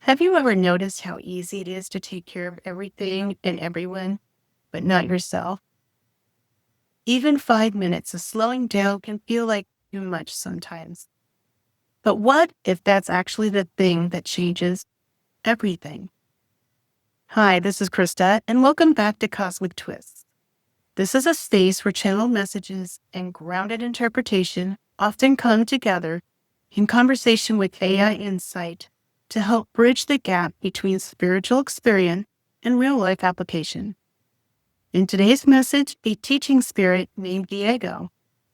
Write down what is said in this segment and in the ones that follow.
Have you ever noticed how easy it is to take care of everything and everyone, but not yourself? Even 5 minutes of slowing down can feel like too much sometimes. But what if that's actually the thing that changes everything? Hi, this is Krista, and welcome back to Cosmic Twists. This is a space where channeled messages and grounded interpretation often come together in conversation with AI insight to help bridge the gap between spiritual experience and real life application. In today's message, a teaching spirit named Diego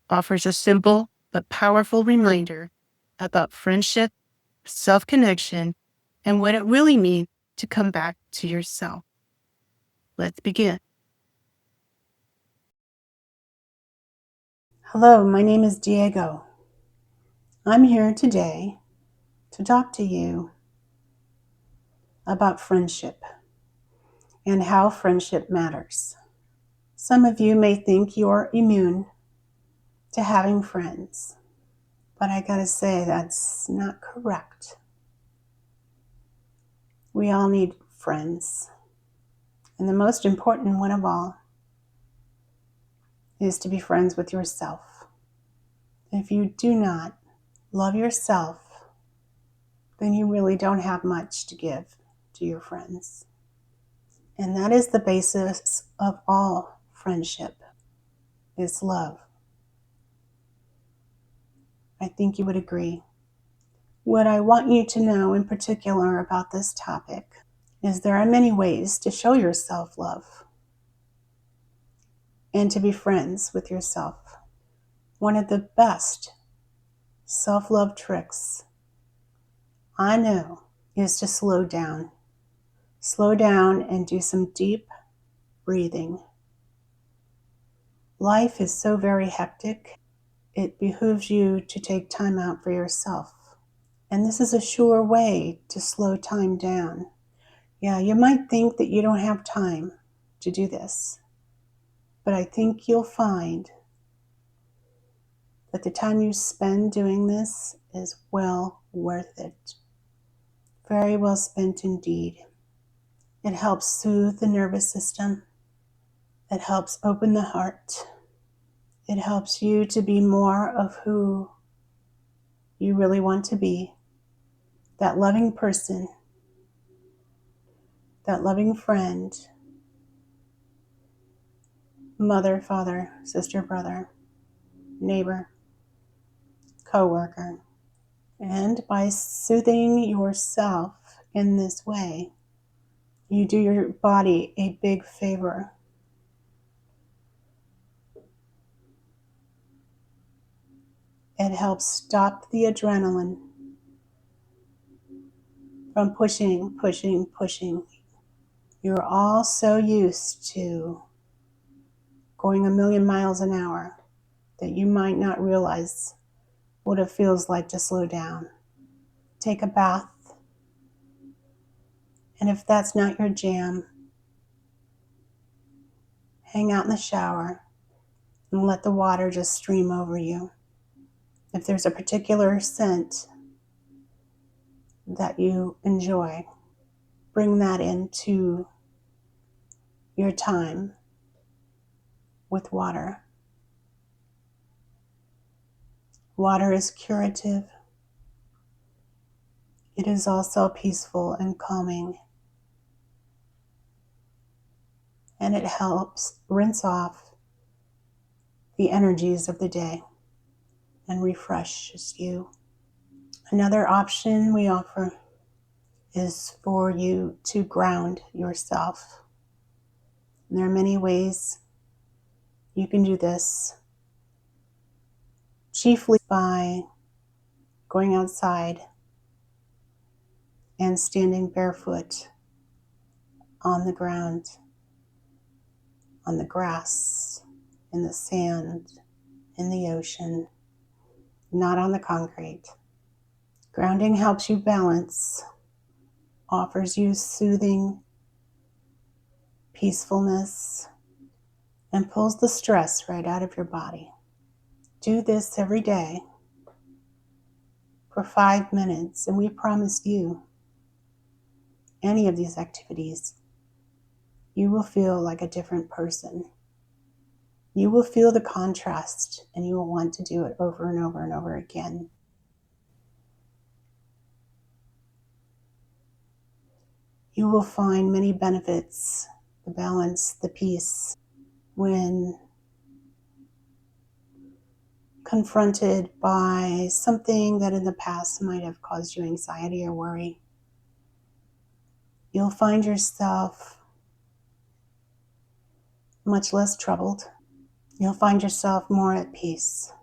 offers a simple but powerful reminder about friendship, self connection, and what it really means to come back to yourself. Let's begin. Hello, my name is Diego. I'm here today to talk to you about friendship and how friendship matters. Some of you may think you're immune to having friends, but I gotta say that's not correct. We all need friends, and the most important one of all is to be friends with yourself. If you do not love yourself, then you really don't have much to give to your friends. And that is the basis of all friendship, is love. I think you would agree. What I want you to know in particular about this topic is there are many ways to show yourself love and to be friends with yourself. One of the best self-love tricks I know is to slow down. Slow down and do some deep breathing. Life is so very hectic. It behooves you to take time out for yourself. And this is a sure way to slow time down. Yeah, you might think that you don't have time to do this, but I think you'll find that the time you spend doing this is well worth it. Very well spent indeed. It helps soothe the nervous system. It helps open the heart. It helps you to be more of who you really want to be. That loving person, that loving friend, mother, father, sister, brother, neighbor, coworker. And by soothing yourself in this way, you do your body a big favor. It helps stop the adrenaline from pushing. You're all so used to going a million miles an hour that you might not realize what it feels like to slow down. Take a bath, and if that's not your jam, hang out in the shower and let the water just stream over you. If there's a particular scent that you enjoy, bring that into your time with water. Water is curative. It is also peaceful and calming. And it helps rinse off the energies of the day and refreshes you. Another option we offer is for you to ground yourself. There are many ways you can do this, chiefly by going outside and standing barefoot on the ground, on the grass, in the sand, in the ocean, not on the concrete. Grounding helps you balance, offers you soothing peacefulness, and pulls the stress right out of your body. Do this every day for 5 minutes, and we promise you any of these activities, you will feel like a different person. You will feel the contrast and you will want to do it over and over and over again. You will find many benefits, the balance, the peace, when confronted by something that in the past might have caused you anxiety or worry. You'll find yourself much less troubled. You'll find yourself more at peace.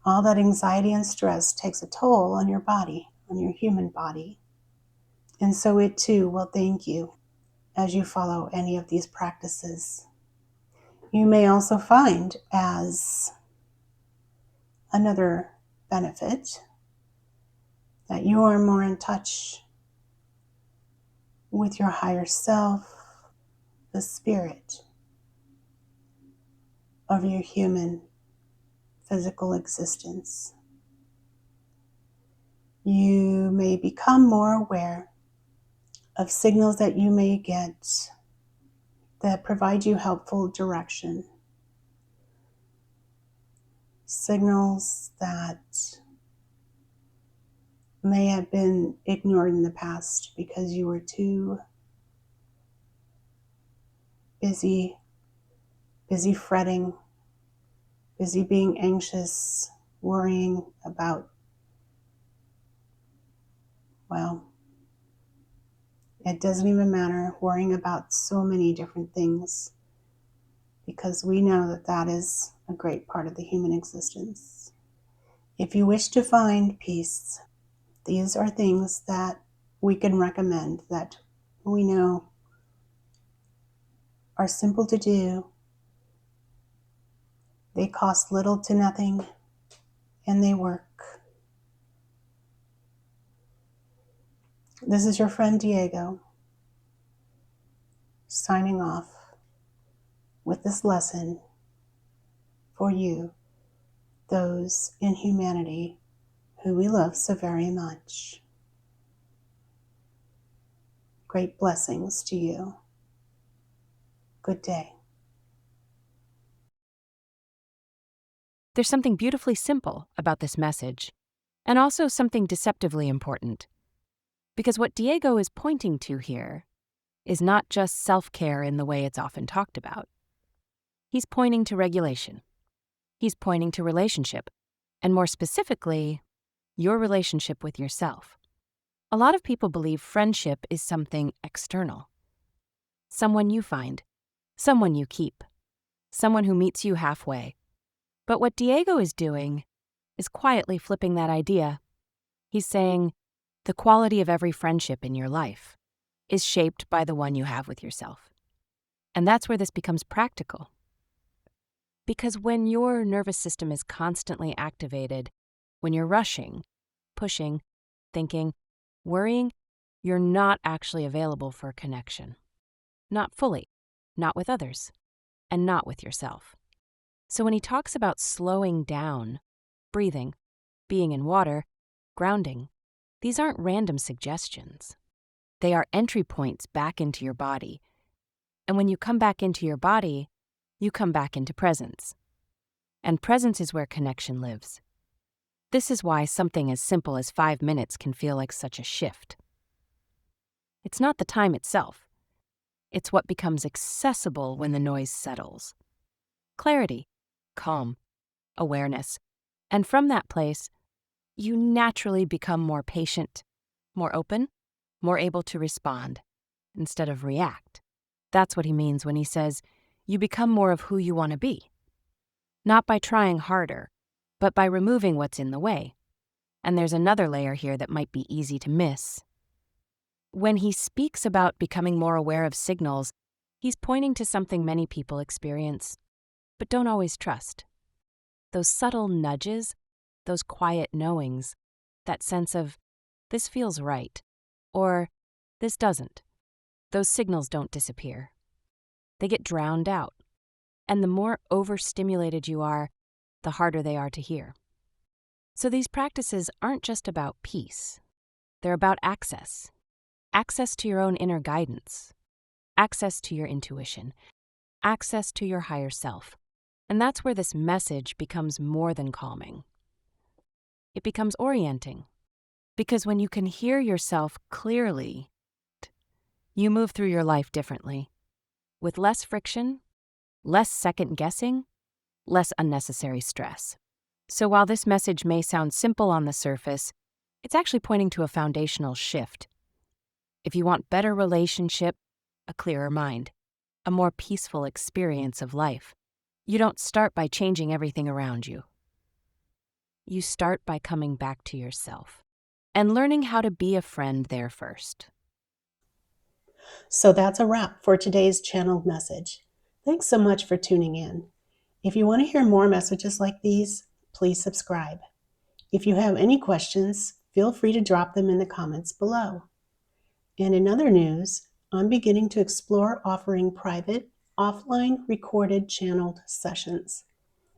All that anxiety and stress takes a toll on your body, on your human body. And so it too will thank you as you follow any of these practices. You may also find as another benefit that you are more in touch with your higher self, the spirit of your human physical existence. You may become more aware of signals that you may get that provide you helpful direction. Signals that may have been ignored in the past because you were too busy fretting, busy being anxious, worrying about, well, it doesn't even matter, worrying about so many different things, because we know that that is a great part of the human existence. If you wish to find peace, these are things that we can recommend that we know are simple to do. They cost little to nothing, and they work. This is your friend Diego, signing off with this lesson for you, those in humanity who we love so very much. Great blessings to you. Good day. There's something beautifully simple about this message, and also something deceptively important. Because what Diego is pointing to here is not just self-care in the way it's often talked about. He's pointing to regulation. He's pointing to relationship, and more specifically, your relationship with yourself. A lot of people believe friendship is something external. Someone you find, someone you keep, someone who meets you halfway. But what Diego is doing is quietly flipping that idea. He's saying the quality of every friendship in your life is shaped by the one you have with yourself. And that's where this becomes practical. Because when your nervous system is constantly activated, when you're rushing, pushing, thinking, worrying, you're not actually available for connection. Not fully, not with others, and not with yourself. So when he talks about slowing down, breathing, being in water, grounding, these aren't random suggestions. They are entry points back into your body. And when you come back into your body, you come back into presence. And presence is where connection lives. This is why something as simple as 5 minutes can feel like such a shift. It's not the time itself. It's what becomes accessible when the noise settles. Clarity, calm, awareness. And from that place, you naturally become more patient, more open, more able to respond instead of react. That's what he means when he says you become more of who you want to be. Not by trying harder, but by removing what's in the way. And there's another layer here that might be easy to miss. When he speaks about becoming more aware of signals, he's pointing to something many people experience, but don't always trust. Those subtle nudges, those quiet knowings, that sense of, this feels right, or this doesn't. Those signals don't disappear. They get drowned out. And the more overstimulated you are, the harder they are to hear. So these practices aren't just about peace. They're about access. access to your own inner guidance, access to your intuition, access to your higher self. And that's where this message becomes more than calming. It becomes orienting. Because when you can hear yourself clearly, you move through your life differently, with less friction, less second guessing, less unnecessary stress. So while this message may sound simple on the surface, it's actually pointing to a foundational shift. If you want better relationship, a clearer mind, a more peaceful experience of life, you don't start by changing everything around you. You start by coming back to yourself and learning how to be a friend there first. So that's a wrap for today's channeled message. Thanks so much for tuning in. If you want to hear more messages like these, please subscribe. If you have any questions, feel free to drop them in the comments below. And in other news, I'm beginning to explore offering private, offline recorded channeled sessions.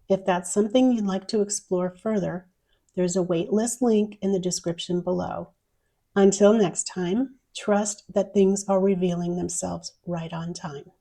If that's something you'd like to explore further, there's a waitlist link in the description below. Until next time, trust that things are revealing themselves right on time.